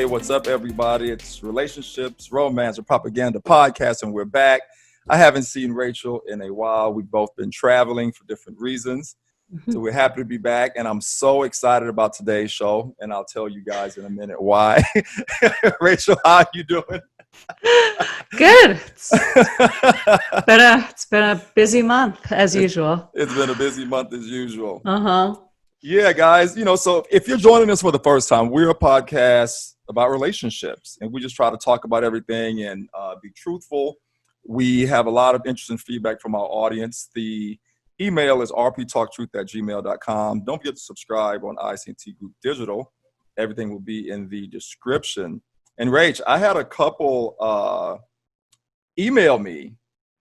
Hey, what's up, everybody? It's Relationships, Romance, or Propaganda Podcast, and we're back. I haven't seen Rachel in a while. We've both been traveling for different reasons. So we're happy to be back, and I'm so excited about today's show, and I'll tell you guys in a minute why. Rachel, how are you doing? Good. It's been a busy month, as usual. It's been a busy month as usual. Uh-huh. Yeah, guys, so if you're joining us for the first time, we're a podcast about relationships, and we just try to talk about everything and be truthful. We have a lot of interesting feedback from our audience. The email is rptalktruth@gmail.com. Don't forget to subscribe on ICT Group Digital. Everything will be in the description. And Rach, I had a couple email me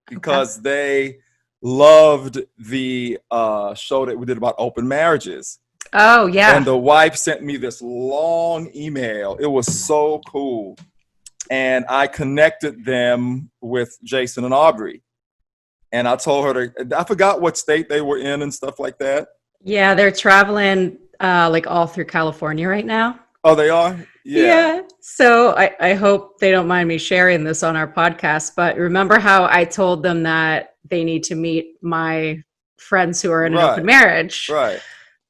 because they loved the show that we did about open marriages. Oh, yeah. And the wife sent me this long email. It was so cool. And I connected them with Jason and Aubrey. And I told her I forgot what state they were in and stuff like that. Yeah, they're traveling like all through California right now. Oh, they are? Yeah. So I hope they don't mind me sharing this on our podcast, but remember how I told them that they need to meet my friends who are in an open marriage? Right.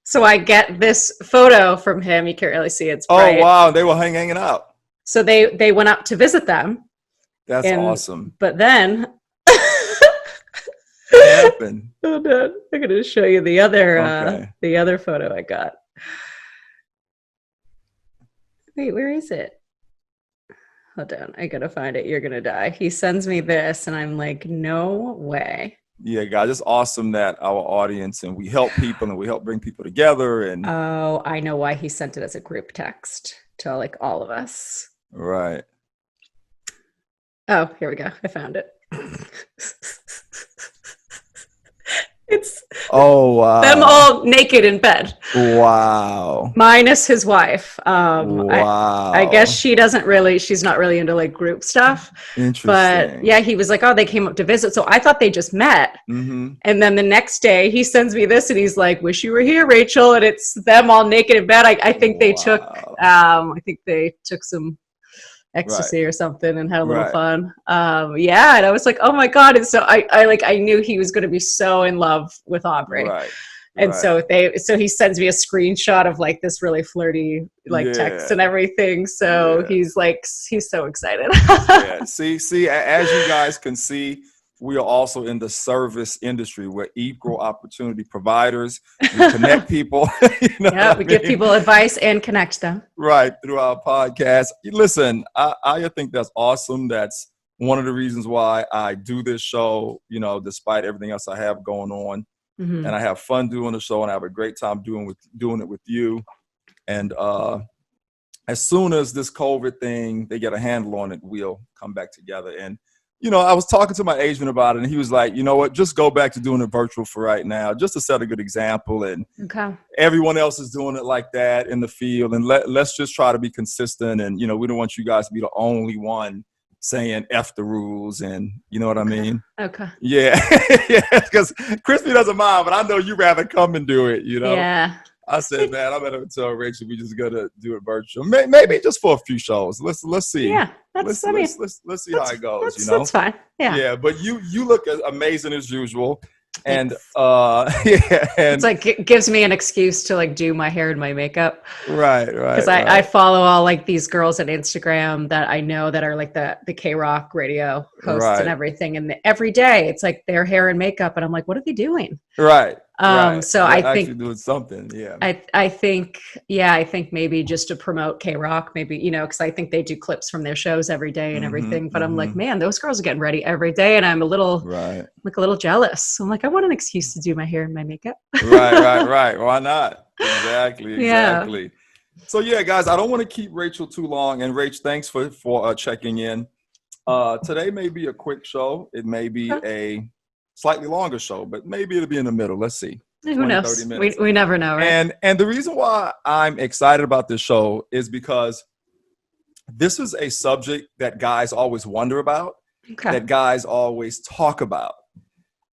So I get this photo from him. You can't really see it. It's bright. Oh, wow. They were hanging out. So they went up to visit them. That's awesome. But then what happened? Hold on. I'm going to show you the other photo I got. Wait, where is it? Hold on. I got to find it. You're going to die. He sends me this and I'm like, no way. Yeah, guys, it's awesome that our audience and we help people and we help bring people together. And oh, I know why he sent it as a group text to like all of us. Right. Oh, here we go. I found it. It's wow. Them all naked in bed. Wow. Minus his wife. Wow. I guess she's not really into like group stuff. Interesting. But yeah, he was like, oh, they came up to visit. So I thought they just met. Mm-hmm. And then the next day he sends me this and he's like, wish you were here, Rachel. And it's them all naked in bed. I think they took some ecstasy or something and had a little fun. Yeah. And I was like, oh my God. And so I knew he was going to be so in love with Aubrey. Right. And so he sends me a screenshot of like this really flirty text and everything. So he's so excited. Yeah. See, as you guys can see, we are also in the service industry. We're equal opportunity providers. We connect people. We give people advice and connect them. Right, through our podcast. Listen, I think that's awesome. That's one of the reasons why I do this show, despite everything else I have going on. Mm-hmm. And I have fun doing the show and I have a great time doing it with you. And as soon as this COVID thing, they get a handle on it, we'll come back together. And I was talking to my agent about it and he was like, you know what, just go back to doing it virtual for right now, just to set a good example. And everyone else is doing it like that in the field. And let's just try to be consistent. And, we don't want you guys to be the only one saying F the rules. And you know what I mean? Okay. Yeah. Yeah. Because Crispy doesn't mind, but I know you rather come and do it, Yeah. I said, man, I better tell Rachel we just gotta do it virtual. Maybe just for a few shows. Let's see. Yeah, let's see how it goes. That's fine. Yeah. Yeah, but you look amazing as usual, and it's like it gives me an excuse to like do my hair and my makeup. Right. Because I follow all like these girls on Instagram that I know that are like the K-Rock radio hosts and everything, and every day it's like their hair and makeup, and I'm like, what are they doing? Right. So I think actually doing something. Yeah. I think maybe just to promote K-Rock, maybe, because I think they do clips from their shows every day and everything. But I'm like, man, those girls are getting ready every day. And I'm a little jealous. I'm like, I want an excuse to do my hair and my makeup. Right. Why not? Exactly. Yeah. So yeah, guys, I don't want to keep Rachel too long. And Rach, thanks for checking in. Today may be a quick show. It may be a slightly longer show, but maybe it'll be in the middle. Let's see. Who knows? We never know, right? And the reason why I'm excited about this show is because this is a subject that guys always wonder about, that guys always talk about.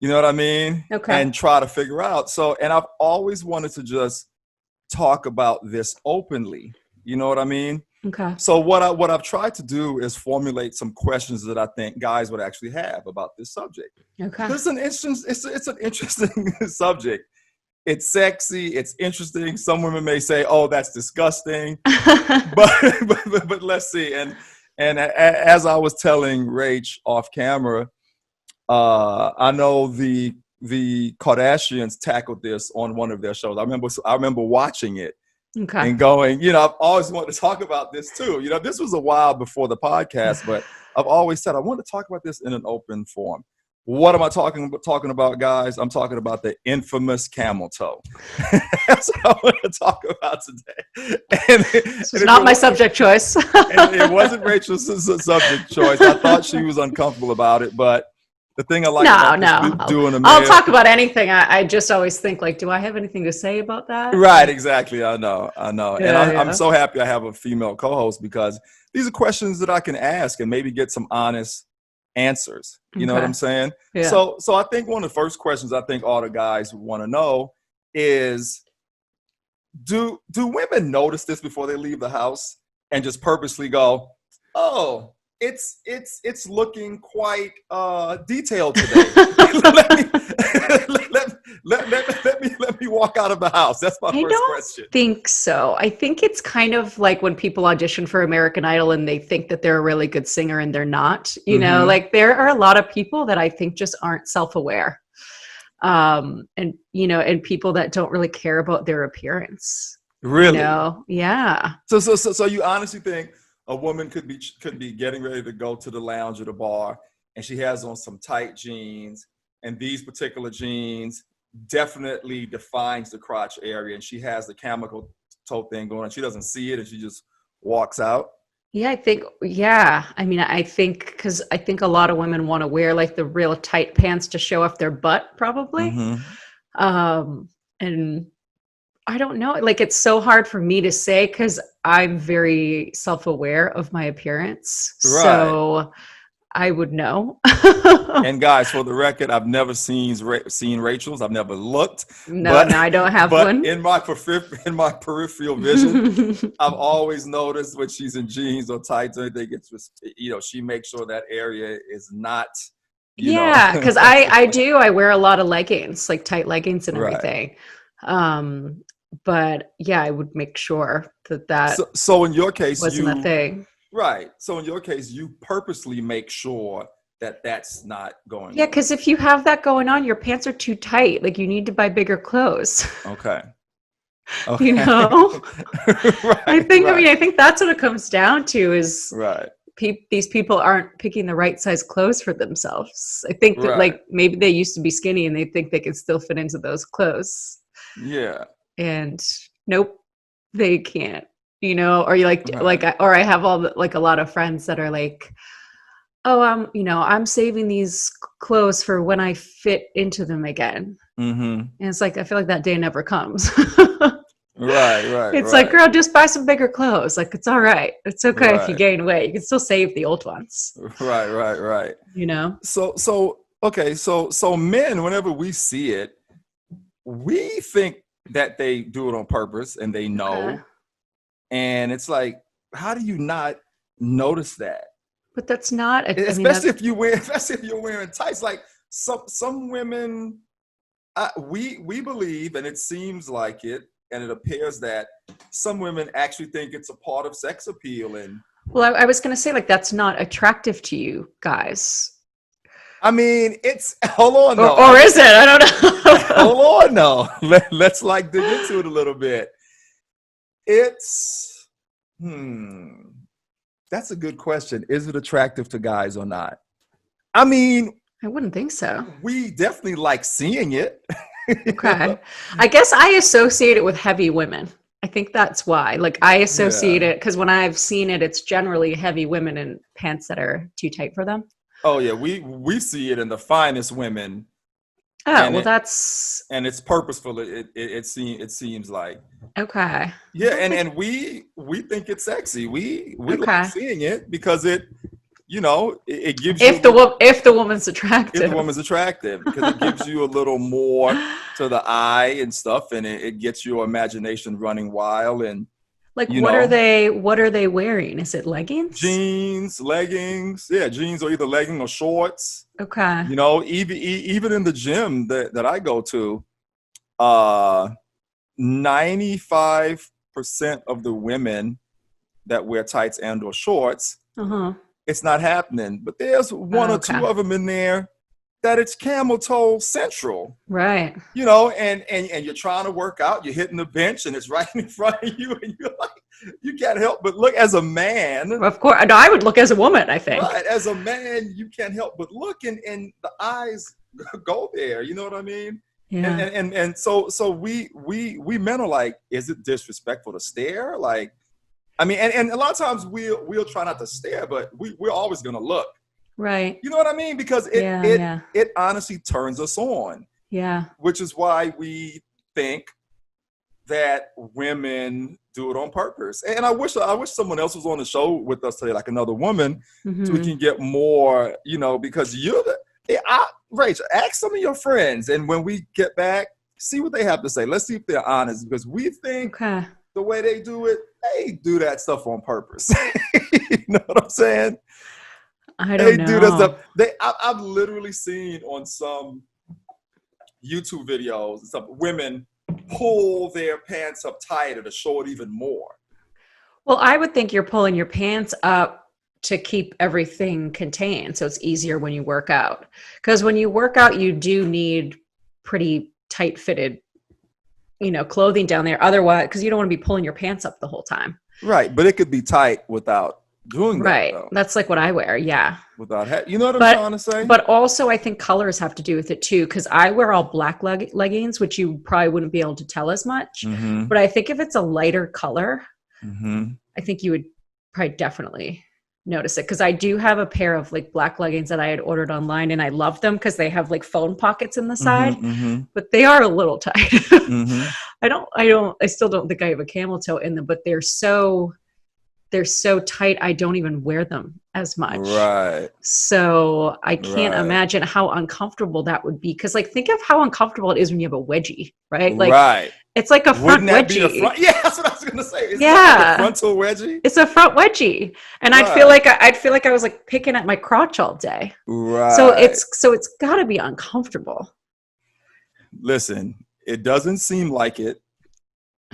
You know what I mean? Okay. And try to figure out. So, and I've always wanted to just talk about this openly. You know what I mean? Okay. So what I've tried to do is formulate some questions that I think guys would actually have about this subject. Okay. It's an interesting subject. It's sexy. It's interesting. Some women may say, "Oh, that's disgusting," but let's see. And as I was telling Rach off camera, I know the Kardashians tackled this on one of their shows. I remember watching it. Okay. And going, I've always wanted to talk about this too. This was a while before the podcast, but I've always said I want to talk about this in an open forum. What am I talking about, guys? I'm talking about the infamous camel toe. That's what I want to talk about today. It's not my subject choice. And it wasn't Rachel's subject choice. I thought she was uncomfortable about it, but the thing I like about doing a man, I'll talk about anything. I just always think, like, do I have anything to say about that? Right, exactly. I know. Yeah, and I'm so happy I have a female co-host, because these are questions that I can ask and maybe get some honest answers. You know what I'm saying? Yeah. So I think one of the first questions I think all the guys want to know is, do women notice this before they leave the house and just purposely go, "Oh, it's looking quite detailed today. let me walk out of the house." That's my first question. I think so. I think it's kind of like when people audition for American Idol and they think that they're a really good singer and they're not. You know, like there are a lot of people that I think just aren't self-aware. And people that don't really care about their appearance. Really? Yeah. So you honestly think a woman could be getting ready to go to the lounge or the bar, and she has on some tight jeans, and these particular jeans definitely defines the crotch area, and she has the camel toe thing going on. She doesn't see it, and she just walks out? Yeah, I think, because I think a lot of women want to wear like the real tight pants to show off their butt, probably. And I don't know. Like, it's so hard for me to say because I'm very self-aware of my appearance. Right. So I would know. And guys, for the record, I've never seen Rachel's. I've never looked. No, I don't have one. In my peripheral vision, I've always noticed when she's in jeans or tights or anything, she makes sure that area is not. Because I wear a lot of leggings, like tight leggings and everything. Right. But yeah, I would make sure that. So in your case, wasn't a thing. Right. So in your case, you purposely make sure that that's not going on. Yeah, because if you have that going on, your pants are too tight. Like, you need to buy bigger clothes. Okay. Right, I think that's what it comes down to is these people aren't picking the right size clothes for themselves. I think that like maybe they used to be skinny and they think they can still fit into those clothes. Yeah. And nope, they can't. Or you or I have a lot of friends that are like, "Oh, I'm saving these clothes for when I fit into them again." And it's like, I feel like that day never comes. Right. It's like, girl, just buy some bigger clothes. Like, it's all right. It's okay if you gain weight. You can still save the old ones. Right. So men, whenever we see it, we think that they do it on purpose and they know. Okay. And it's like, how do you not notice that? But that's not, especially if you're wearing tights. Like some women, we believe, and it seems like it, and it appears that some women actually think it's a part of sex appeal. And well, I was going to say, like, that's not attractive to you guys. I mean, hold on, no. Or is it? I don't know. Hold on, no. Let's dig into it a little bit. That's a good question. Is it attractive to guys or not? I mean, I wouldn't think so. We definitely like seeing it. Okay. I guess I associate it with heavy women. I think that's why. Like, I associate it because when I've seen it, it's generally heavy women in pants that are too tight for them. Oh yeah, we see it in the finest women. Oh, well, that's it's purposeful. It seems like. Okay. Yeah, and we think it's sexy. We like seeing it because it gives if the woman's attractive. If the woman's attractive, because it gives you a little more to the eye and stuff, and it gets your imagination running wild. And Like, what are they wearing? Is it leggings? Jeans, leggings. Yeah, jeans or either legging or shorts. Okay. You know, even in the gym that I go to, 95% of the women that wear tights and or shorts, it's not happening. But there's one or two of them in there that it's camel toe central. Right. You know, and you're trying to work out, you're hitting the bench and it's right in front of you and you're like, you can't help but look as a man. Of course. No, I would look as a woman, I think. Right. As a man, you can't help but look and the eyes go there. You know what I mean? Yeah. And so we men are like, is it disrespectful to stare? Like, I mean, and a lot of times we'll try not to stare, but we're always gonna look. Right. You know what I mean? Because it honestly turns us on. Yeah. Which is why we think that women do it on purpose. And I wish someone else was on the show with us today, like another woman, so we can get more, you know, because Rachel, ask some of your friends. And when we get back, see what they have to say. Let's see if they're honest, because we think the way they do it, they do that stuff on purpose. You know what I'm saying? I don't know. Do that stuff. I've literally seen on some YouTube videos some women pull their pants up tighter to show it even more. Well, I would think you're pulling your pants up to keep everything contained, so it's easier when you work out. Because when you work out, you do need pretty tight fitted, you know, clothing down there. Otherwise, because you don't want to be pulling your pants up the whole time. Right, but it could be tight without doing that. Right, though. That's like what I wear. Yeah. Without, you know what I'm trying to say? But also, I think colors have to do with it too, because I wear all black leggings, which you probably wouldn't be able to tell as much. But I think if it's a lighter color, I think you would probably definitely notice it, because I do have a pair of like black leggings that I had ordered online, and I love them because they have like phone pockets in the side, but they are a little tight. I still don't think I have a camel toe in them, but they're so tight, I don't even wear them as much. Right. So I can't imagine how uncomfortable that would be. Because like, think of how uncomfortable it is when you have a wedgie, right? Like, it's like a front wedgie. Yeah, that's what I was gonna say. It's like a frontal wedgie. It's a front wedgie, and I'd feel like I was like picking at my crotch all day. Right. So it's got to be uncomfortable. Listen, it doesn't seem like it.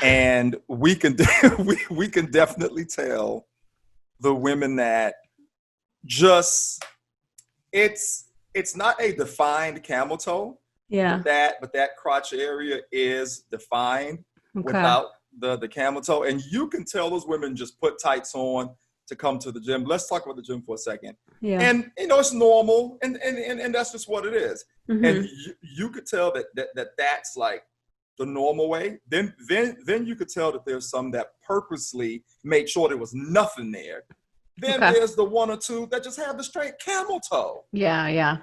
And we can definitely tell the women that just it's not a defined camel toe. Yeah. But that crotch area is defined without the camel toe. And you can tell those women just put tights on to come to the gym. Let's talk about the gym for a second. Yeah. And you know, it's normal and that's just what it is. And you could tell that's like the normal way. Then you could tell that there's some that purposely made sure there was nothing there. Then there's the one or two that just have the straight camel toe. Yeah.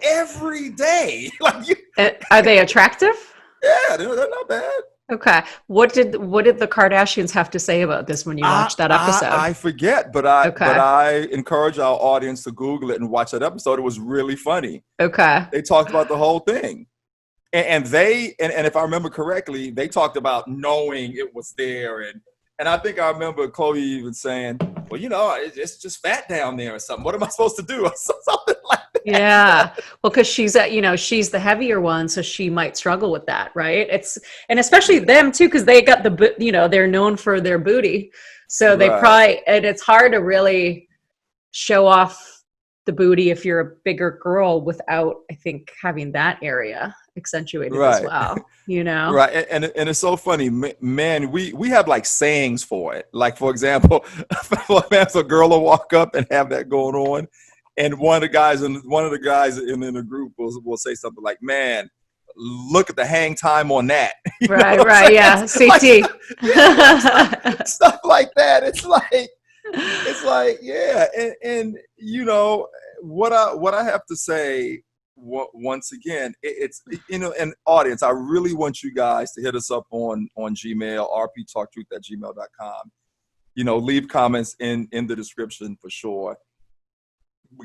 Every day. Like are they attractive? Yeah, they're not bad. Okay. What did the Kardashians have to say about this when you watched that episode? I forget, but I encourage our audience to Google it and watch that episode. It was really funny. Okay. They talked about the whole thing. And if I remember correctly, they talked about knowing it was there. And I think I remember Chloe even saying, well, you know, it's just fat down there or something. What am I supposed to do? Or something like that. Yeah. Well, because she's the heavier one, so she might struggle with that, right? And especially them too, because they got they're known for their booty. So they and it's hard to really show off the booty if you're a bigger girl without, I think, having that area accentuated as well, you know? Right. And it's so funny, man, we have like sayings for it. Like, for example, if a girl will walk up and have that going on, and one of the guys in the group will say something like, man, look at the hang time on that. Right. Yeah. CT. Stuff like that. It's like, yeah. And you know, what I have to say, once again, it's, you know, an audience, I really want you guys to hit us up on Gmail, rptalktruth@gmail.com. You know, leave comments in the description for sure.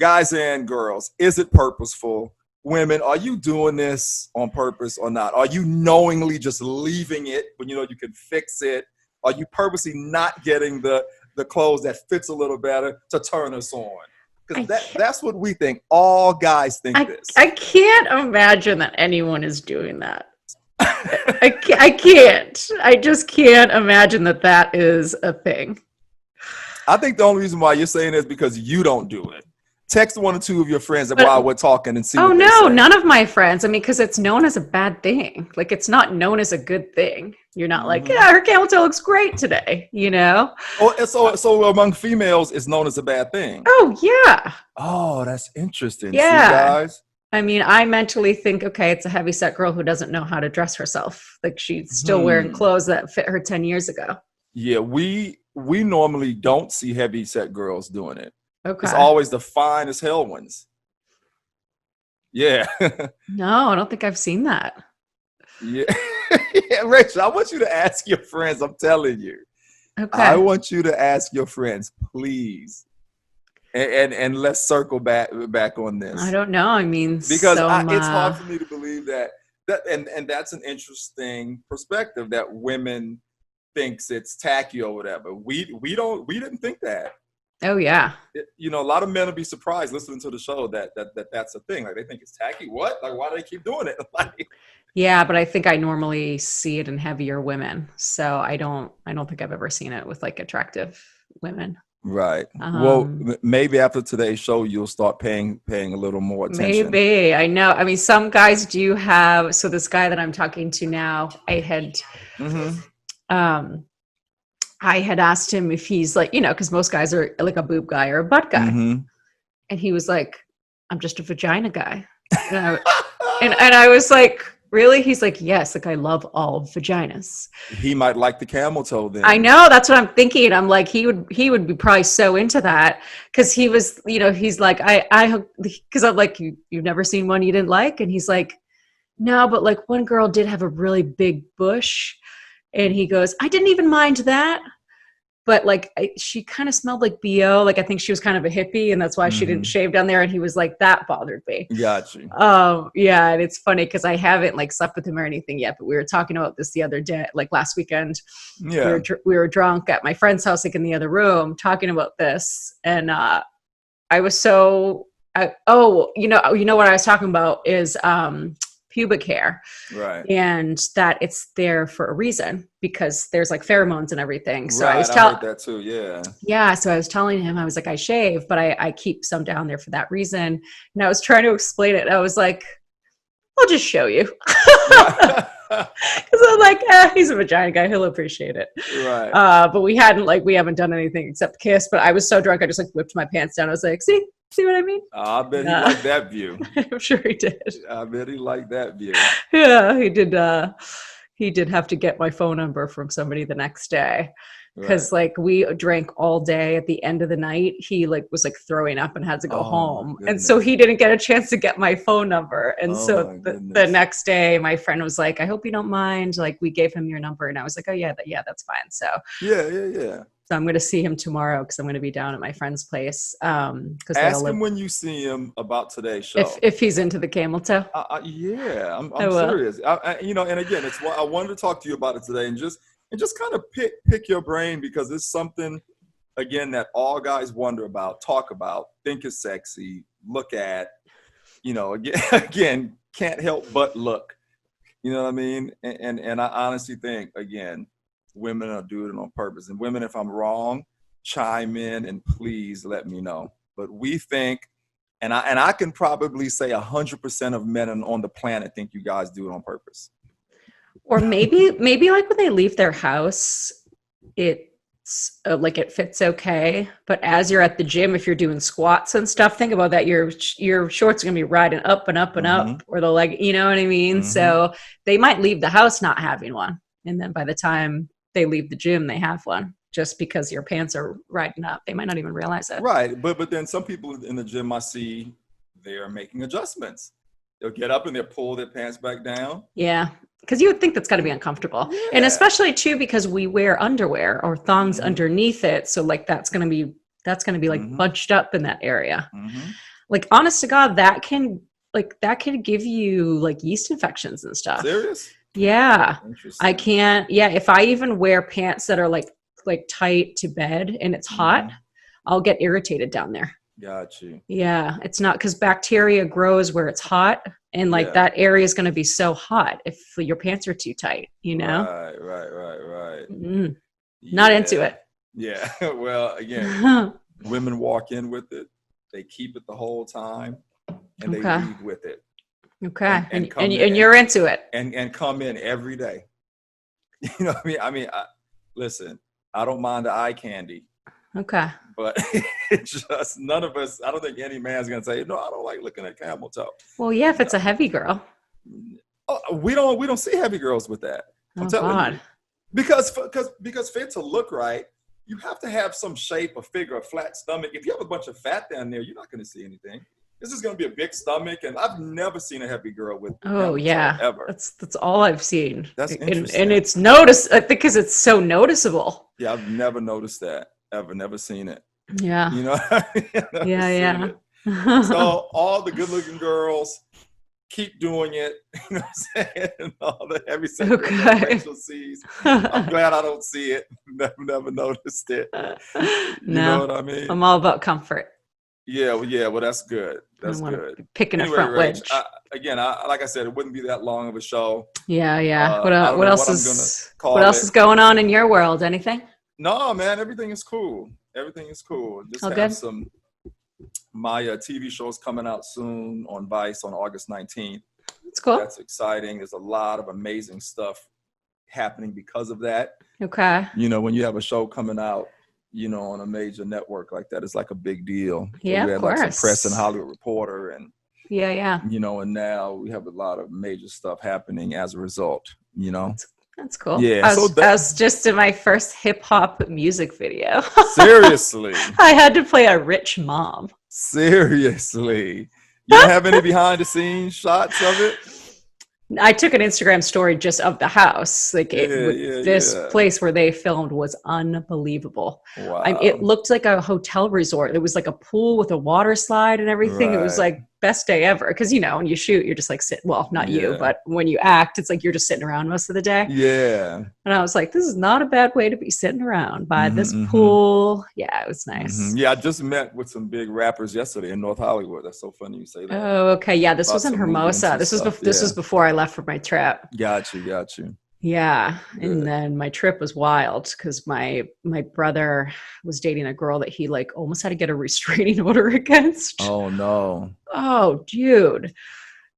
Guys and girls, is it purposeful? Women, are you doing this on purpose or not? Are you knowingly just leaving it when you know you can fix it? Are you purposely not getting the clothes that fits a little better to turn us on? Because that's what we think. All guys think this. I can't imagine that anyone is doing that. I can't. I just can't imagine that is a thing. I think the only reason why you're saying it is because you don't do it. Text one or two of your friends while we're talking and see. Oh what they say. None of my friends. I mean, because it's known as a bad thing. Like, it's not known as a good thing. You're not like, yeah, her camel toe looks great today. You know. Oh, so among females, it's known as a bad thing. Oh yeah. Oh, that's interesting. Yeah, see, guys. I mean, I mentally think, okay, it's a heavyset girl who doesn't know how to dress herself. Like, she's still wearing clothes that fit her 10 years ago. Yeah, we normally don't see heavyset girls doing it. Okay. It's always the fine as hell ones. Yeah. No, I don't think I've seen that. Yeah. Yeah, Rachel, I want you to ask your friends. I'm telling you. Okay. I want you to ask your friends, please. And let's circle back on this. I don't know. I mean, because it's hard for me to believe that and that's an interesting perspective that women thinks it's tacky or whatever. We didn't think that. Oh yeah. A lot of men will be surprised listening to the show that's a thing. Like, they think it's tacky. What? Like, why do they keep doing it? Like, yeah, but I think I normally see it in heavier women. So I don't think I've ever seen it with like attractive women. Right. Well, maybe after today's show, you'll start paying a little more attention. Maybe. I know. I mean, some guys do have. So this guy that I'm talking to now, I had asked him if he's like, because most guys are like a boob guy or a butt guy. Mm-hmm. And he was like, I'm just a vagina guy. And I was like, really? He's like, yes, like I love all vaginas. He might like the camel toe then. I know, that's what I'm thinking. I'm like, he would be probably so into that because he was, he's like, because I'm like, you've never seen one you didn't like? And he's like, no, but like one girl did have a really big bush. And he goes, I didn't even mind that. But like, she kind of smelled like BO. Like, I think she was kind of a hippie and that's why she didn't shave down there. And he was like, that bothered me. Got you. Yeah. And it's funny because I haven't like slept with him or anything yet, but we were talking about this the other day, like last weekend. Yeah. We were drunk at my friend's house, like in the other room talking about this. And I was so, you know what I was talking about is pubic hair. Right. And that it's there for a reason because there's like pheromones and everything. So right. I heard that too. Yeah. Yeah. So I was telling him, I was like, I shave, but I keep some down there for that reason. And I was trying to explain it. I was like, I'll just show you. Because I'm like, he's a vagina guy. He'll appreciate it. Right. But we haven't done anything except kiss. But I was so drunk, I just like whipped my pants down. I was like, see what I mean? I bet he liked that view. I'm sure he did. I bet he liked that view. Yeah, he did. He did have to get my phone number from somebody the next day. Because like we drank all day. At the end of the night, he like was like throwing up and had to go home, and so he didn't get a chance to get my phone number. And so the next day, my friend was like, "I hope you don't mind." Like we gave him your number, and I was like, "Oh yeah, that's fine." So yeah. So I'm going to see him tomorrow because I'm going to be down at my friend's place. Ask him when you see him about today's show. If he's into the camel toe. Yeah, I'm serious. And again, it's why I wanted to talk to you about it today and just kind of pick your brain because it's something, again, that all guys wonder about, talk about, think is sexy, look at, again, can't help but look. You know what I mean? And I honestly think, again, women are doing it on purpose. And women, if I'm wrong, chime in and please let me know. But we think, and I can probably say 100% of men on the planet think you guys do it on purpose. Or maybe like when they leave their house, it's like it fits okay. But as you're at the gym, if you're doing squats and stuff, think about that. Your shorts are gonna be riding up and up and up, or the leg. You know what I mean? Mm-hmm. So they might leave the house not having one, and then by the time they leave the gym, they have one. Just because your pants are riding up, they might not even realize it. Right, but then some people in the gym I see they're making adjustments. They'll get up and they'll pull their pants back down. Yeah. Because you would think that's got to be uncomfortable. Yeah. And especially too, because we wear underwear or thongs underneath it. So like, that's going to be like bunched up in that area. Mm-hmm. Like, honest to God, that can give you like yeast infections and stuff. Serious? Yeah. I Interesting. can't. Yeah. If I even wear pants that are like tight to bed and it's hot, I'll get irritated down there. Got you. Yeah. It's not because bacteria grows where it's hot. And like that area is going to be so hot if your pants are too tight, you know? Right. Not into it. Yeah. Well, again, women walk in with it. They keep it the whole time and they leave with it. Okay. And you're into it. And come in every day. You know what I mean? Listen, I don't mind the eye candy. Okay. But it's just none of us, I don't think any man's going to say, no, I don't like looking at camel toe. Well, yeah, if it's a heavy girl. We don't see heavy girls with that. I'm telling you. Because for it to look right, you have to have some shape, a figure, a flat stomach. If you have a bunch of fat down there, you're not going to see anything. This is going to be a big stomach, and I've never seen a heavy girl with. Oh yeah, ever. That's all I've seen. That's interesting, and it's noticed. I think because it's so noticeable. Yeah, I've never noticed that ever. Never seen it. Yeah. You know. Yeah. So all the good-looking girls keep doing it. You know what I'm saying? And all the heavy sex Rachel sees. I'm glad I don't see it. Never noticed it. You know what I mean? I'm all about comfort. Yeah, well, that's good. That's good. Picking a front wedge. Like I said, it wouldn't be that long of a show. Yeah. What else is going on in your world? Anything? No, man. Everything is cool. Just have my TV show's coming out soon on Vice on August 19th. That's cool. That's exciting. There's a lot of amazing stuff happening because of that. Okay. You know, when you have a show coming out, you know, on a major network like that, it's like a big deal. Yeah, so we had of course. Like some Press and Hollywood Reporter, and yeah. You know, and now we have a lot of major stuff happening as a result. You know, that's cool. Yeah, I was just in my first hip hop music video. Seriously, I had to play a rich mom. Seriously, you don't have any behind the scenes shots of it? I took an Instagram story just of the house. Like this place where they filmed was unbelievable. Wow. It looked like a hotel resort. It was like a pool with a water slide and everything. Right. It was like best day ever. Cause you know, when you shoot, you're just like sitting, well, not you, but when you act, it's like, you're just sitting around most of the day. Yeah. And I was like, this is not a bad way to be sitting around by this pool. Yeah, it was nice. Yeah. I just met with some big rappers yesterday in North Hollywood. That's so funny you say that. Oh, okay. Yeah. This was in Hermosa. This was before I left for my trip. Got you. Yeah. Good. And then my trip was wild because my brother was dating a girl that he like almost had to get a restraining order against. Oh no. Oh, dude.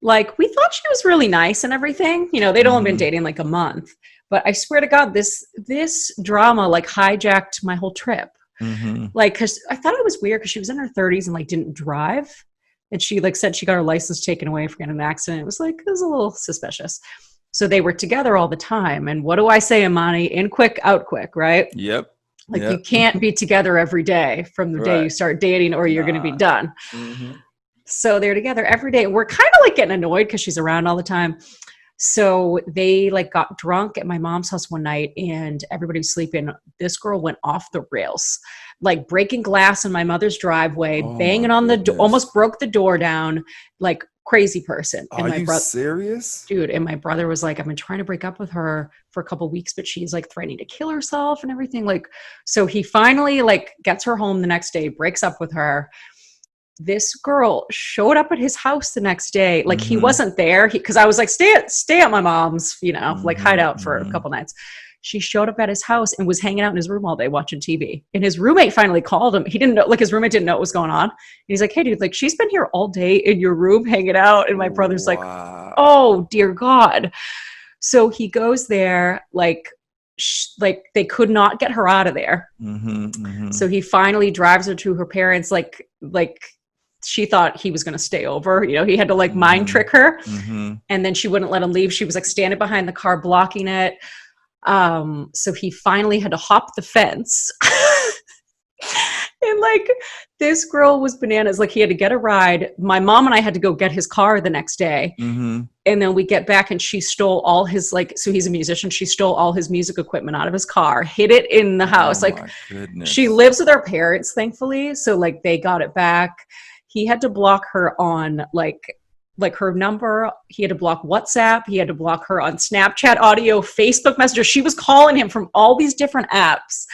Like, we thought she was really nice and everything. You know, they'd only been dating like a month. But I swear to God, this drama like hijacked my whole trip. Like, because I thought it was weird because she was in her 30s and like didn't drive. And she like said she got her license taken away for getting an accident. It was a little suspicious. So they were together all the time. And what do I say, Imani? In quick, out quick, right? Yep. Like you can't be together every day from the day you start dating or you're going to be done. So they're together every day. We're kind of like getting annoyed because she's around all the time. So they like got drunk at my mom's house one night and everybody was sleeping. This girl went off the rails, like breaking glass in my mother's driveway, banging on the door, almost broke the door down, like crazy person. And Are you serious? Dude, and my brother was like, I've been trying to break up with her for a couple of weeks, but she's like threatening to kill herself and everything. Like, so he finally like gets her home the next day, breaks up with her. This girl showed up at his house the next day. Like he wasn't there because I was like, stay at my mom's, you know, like hide out for a couple nights. She showed up at his house and was hanging out in his room all day watching TV. And his roommate finally called him. He didn't know, like his roommate didn't know what was going on. And he's like, hey dude, like she's been here all day in your room hanging out. And my brother's like, oh dear God. So he goes there, like they could not get her out of there. So he finally drives her to her parents, like she thought he was going to stay over. You know, he had to like mind trick her. And then she wouldn't let him leave. She was like standing behind the car, blocking it. So he finally had to hop the fence. And like this girl was bananas. Like he had to get a ride. My mom and I had to go get his car the next day. And then we get back and she stole all his, like, so he's a musician. She stole all his music equipment out of his car, hid it in the house. Like she lives with her parents, thankfully. So like they got it back. He had to block her on like like her number. He had to block WhatsApp. He had to block her on Snapchat audio, Facebook Messenger. She was calling him from all these different apps.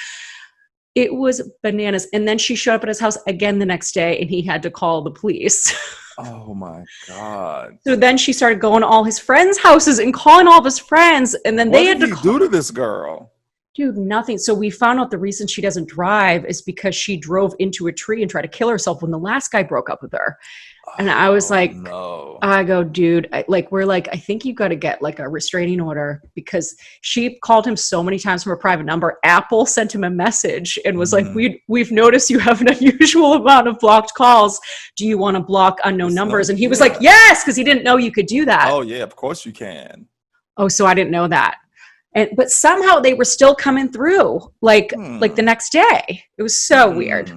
It was bananas. And then she showed up at his house again the next day, and he had to call the police. Oh my God. So then she started going to all his friends' houses and calling all of his friends. And then they had to do to this girl? Dude, nothing. So we found out the reason she doesn't drive is because she drove into a tree and tried to kill herself when the last guy broke up with her. And I was like, no. I go, dude, we're like, I think you got to get like a restraining order, because she called him so many times from a private number. Apple sent him a message and was like, we've noticed you have an unusual amount of blocked calls. Do you want to block unknown numbers? And he was like, yes, because he didn't know you could do that. Oh yeah, of course you can. Oh, so I didn't know that. But somehow they were still coming through like the next day. It was so weird.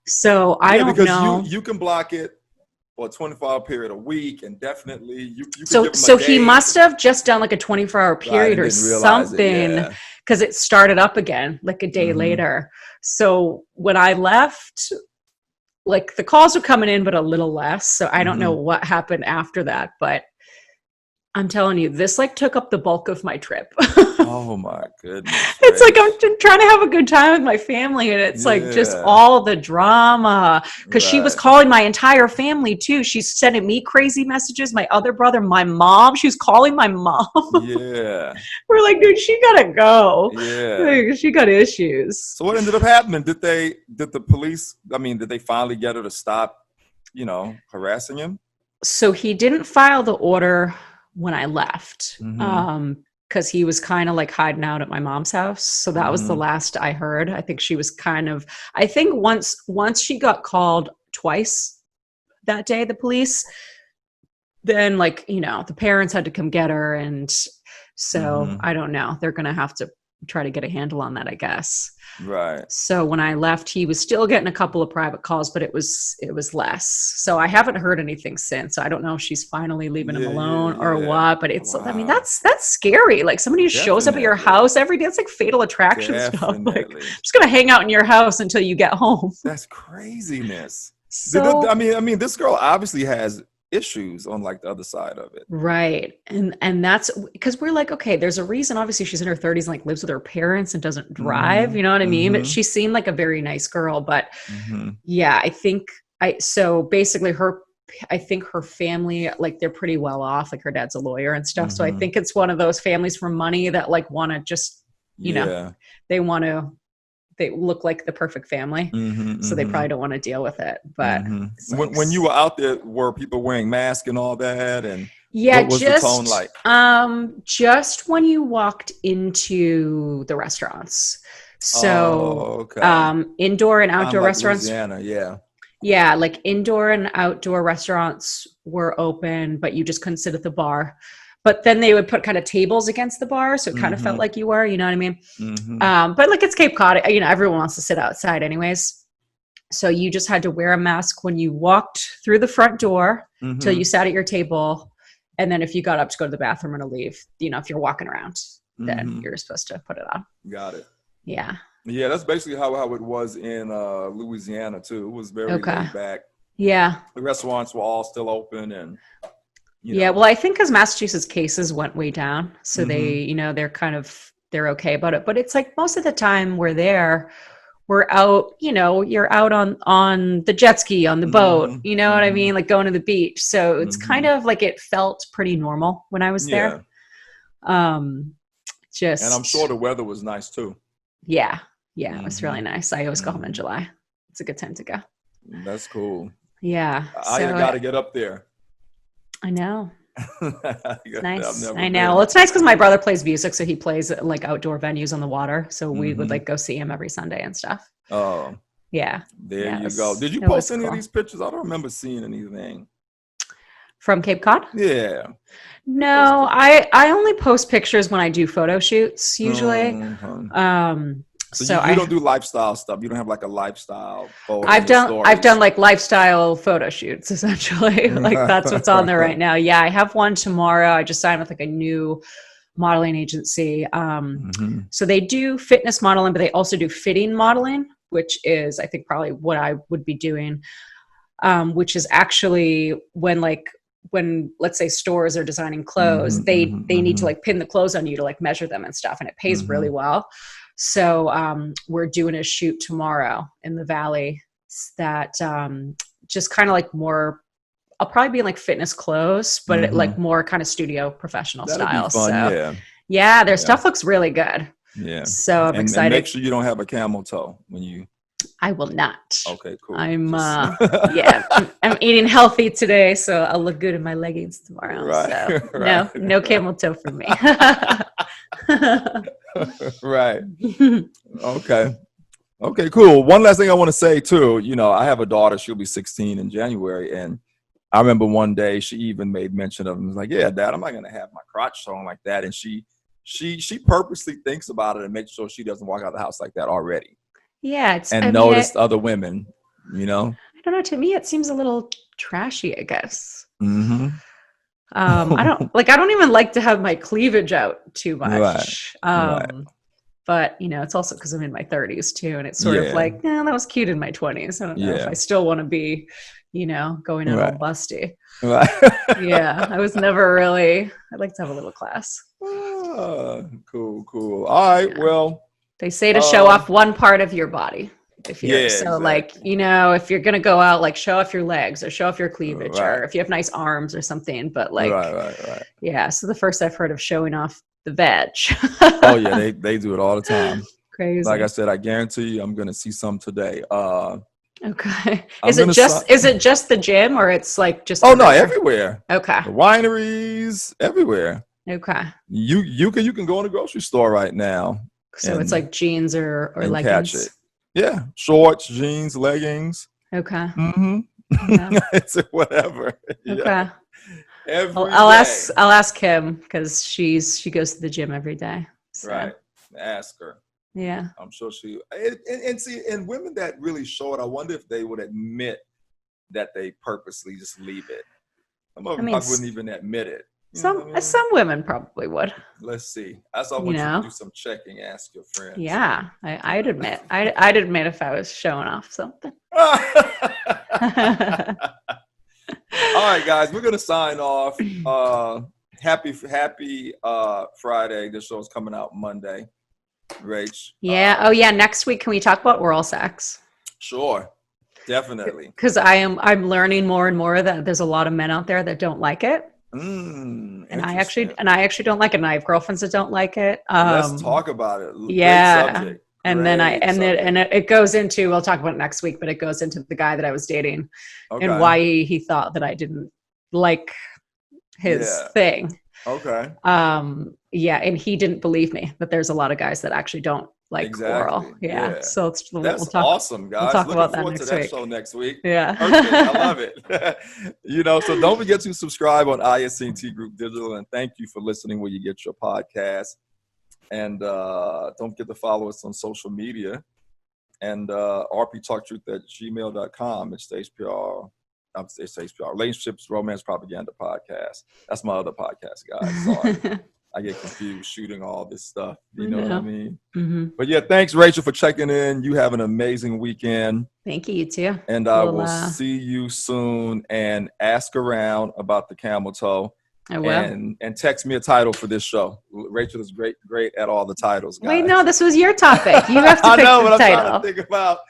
So I don't know. You can block it for a 24-hour period a week, and definitely you can so give them so a he day. Must have just done like a 24-hour period or something, because it started up again like a day later. So when I left, like the calls were coming in, but a little less. So I don't know what happened after that, but I'm telling you, this like took up the bulk of my trip. Oh my goodness. It's like I'm trying to have a good time with my family, and it's like just all the drama, because she was calling my entire family too. She's sending me crazy messages, my other brother, my mom. She was calling my mom. Yeah. We're like, dude, she gotta go. Yeah. Like, she got issues. So what ended up happening? Did the police, did they finally get her to stop, harassing him? So he didn't file the order when I left, because he was kind of like hiding out at my mom's house. So that was the last I heard. I think she was I think once she got called twice that day, the police, then the parents had to come get her. And so I don't know. They're going to have to try to get a handle on that, I guess. Right. So when I left, he was still getting a couple of private calls, but it was less. So I haven't heard anything since. I don't know if she's finally leaving him alone or what, but it's, that's scary. Like somebody who shows up at your house every day. It's like Fatal Attraction stuff. Like, I'm just going to hang out in your house until you get home. That's craziness. So, this girl obviously has issues on like the other side of it, right? And that's because we're like, okay, there's a reason. Obviously she's in her 30s and like lives with her parents and doesn't drive, you know what I mean? But she seemed like a very nice girl, but I think basically I think her family, like they're pretty well off, like her dad's a lawyer and stuff. So I think it's one of those families for money that like want to just they look like the perfect family. So they probably don't want to deal with it. But when you were out there, were people wearing masks and all that? And yeah, what was the tone like? Just when you walked into the restaurants. So indoor and outdoor restaurants. Louisiana, yeah, like indoor and outdoor restaurants were open, but you just couldn't sit at the bar. But then they would put kind of tables against the bar, so it kind of felt like you were, you know what I mean? But like it's Cape Cod, everyone wants to sit outside anyways. So you just had to wear a mask when you walked through the front door till you sat at your table. And then if you got up to go to the bathroom or to leave, if you're walking around, then you're supposed to put it on. Got it. Yeah. Yeah, that's basically how it was in Louisiana too. It was very laid back. Yeah. The restaurants were all still open and well, I think because Massachusetts cases went way down, so they, they're okay about it. But it's like most of the time we're out, you're out on the jet ski, on the boat, you know what I mean? Like going to the beach. So it's kind of like it felt pretty normal when I was there. And I'm sure the weather was nice too. Yeah. Yeah. It was really nice. I always go home in July. It's a good time to go. That's cool. Yeah. I got to get up there. I know. It's nice. I know. Well, it's nice because my brother plays music, so he plays at like outdoor venues on the water. So we would like go see him every Sunday and stuff. Oh, yeah. There you go. Did you post any of these pictures? I don't remember seeing anything from Cape Cod. Yeah. No, I only post pictures when I do photo shoots usually. So you don't do lifestyle stuff. You don't have like a lifestyle photo. I've done like lifestyle photo shoots essentially. Like that's what's on there right now. Yeah, I have one tomorrow. I just signed with like a new modeling agency. So they do fitness modeling, but they also do fitting modeling, which is I think probably what I would be doing. Which is actually when like when let's say stores are designing clothes, they need to like pin the clothes on you to like measure them and stuff, and it pays really well. So we're doing a shoot tomorrow in the Valley that just kind of like more, I'll probably be in like fitness clothes, but it, like more kind of studio professional style. Be fun, so yeah, their stuff looks really good. Yeah. So I'm excited. And make sure you don't have a camel toe when you. I will not. Okay, cool. I'm I'm eating healthy today, so I'll look good in my leggings tomorrow. Right. So no camel toe for me. Right. Okay, cool. One last thing I want to say too, you know, I have a daughter, she'll be 16 in January, and I remember one day she even made mention of him. Was like, yeah, Dad, I'm not gonna have my crotch shown like that. And she purposely thinks about it and makes sure she doesn't walk out of the house like that already. Yeah, noticed other women, you know. I don't know. To me, it seems a little trashy, I guess. I don't even like to have my cleavage out too much. Right. But you know, it's also because I'm in my 30s too, and it's sort of like, that was cute in my 20s. I don't know if I still want to be, you know, going out all busty. Right. Yeah, I was never really. I'd like to have a little class. Cool. All right, well. They say to show off one part of your body. If you're exactly. like, you know, if you're gonna go out, like show off your legs or show off your cleavage, or if you have nice arms or something. But like, right. Yeah. So the first I've heard of showing off the veg. Oh yeah, they do it all the time. Crazy. Like I said, I guarantee you, I'm gonna see some today. Okay. Is it just the gym, or it's like just? Oh no, everywhere. Okay. The wineries, everywhere. Okay. You can go in the grocery store right now. So it's like jeans or leggings. Catch it. Yeah, shorts, jeans, leggings. Okay. Yeah. It's whatever. Okay. Well, I'll ask him because she goes to the gym every day. So. Right. Ask her. Yeah. I'm sure she and see, and women that really show it, I wonder if they would admit that they purposely just leave it. Some of them wouldn't even admit it. Some women probably would. Let's see. I want you to do some checking. Ask your friends. Yeah, I'd admit. I'd admit if I was showing off something. All right, guys, we're gonna sign off. Happy Friday. This show is coming out Monday. Rach. Yeah. Oh yeah. Next week, can we talk about oral sex? Sure. Definitely. Because I'm learning more and more that there's a lot of men out there that don't like it. And I actually don't like it. And I have girlfriends that don't like it. Let's talk about it. Yeah. And then it goes into, we'll talk about it next week, but it goes into the guy that I was dating and why he thought that I didn't like his thing. Okay. Yeah. And he didn't believe me that there's a lot of guys that actually don't like oral. Yeah. So that's awesome, guys. We'll talk Looking about that forward next to that week. show next week. Yeah. Perfect. I love it. You know, so don't forget to subscribe on ISCT Group Digital, and thank you for listening where you get your podcast. And don't forget to follow us on social media and rptalktruth@gmail.com. It's the HPR. It's HPR, Relationships, Romance, Propaganda Podcast. That's my other podcast, guys. Sorry. I get confused shooting all this stuff. You know what I mean? Mm-hmm. But yeah, thanks, Rachel, for checking in. You have an amazing weekend. Thank you, you too. And I will see you soon. And ask around about the camel toe. I will. And text me a title for this show. Rachel is great at all the titles, guys. Wait, no, this was your topic. You have to pick the title. I'm trying to think about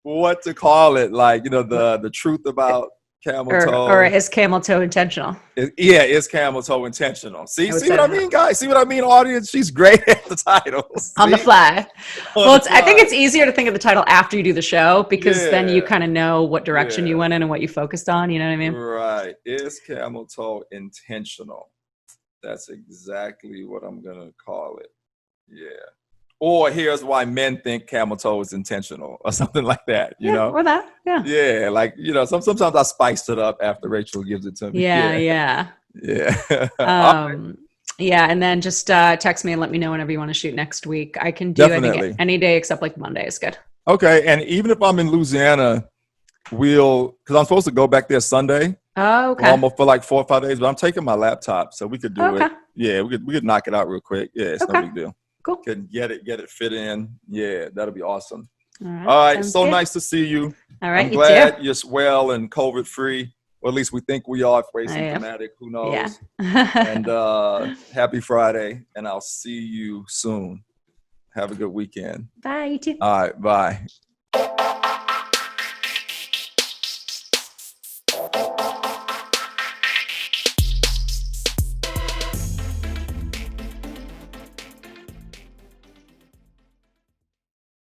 what to call it. Like, you know, the truth about camel toe. Or is camel toe intentional? Is camel toe intentional? See what I mean, guys? See what I mean, audience? She's great at the titles. On the fly. I think it's easier to think of the title after you do the show because then you kind of know what direction you went in and what you focused on. You know what I mean? Right. Is camel toe intentional? That's exactly what I'm going to call it. Yeah. Or here's why men think camel toe is intentional or something like that, you know? Or that, yeah. Yeah, like, you know, sometimes I spiced it up after Rachel gives it to me. Yeah. Yeah, and then just text me and let me know whenever you want to shoot next week. I can do I think any day except like Monday is good. Okay, and even if I'm in Louisiana, because I'm supposed to go back there Sunday. Oh, okay. Almost for like 4 or 5 days, but I'm taking my laptop, so we could do it. Yeah, we could knock it out real quick. Yeah, it's no big deal. Cool. Can get it fit in. Yeah, that'll be awesome. All right. So good. Nice to see you. All right. I'm glad you're well and COVID free. Or at least we think we are. If we're asymptomatic, who knows? Yeah. And happy Friday, and I'll see you soon. Have a good weekend. Bye, you too. All right, bye.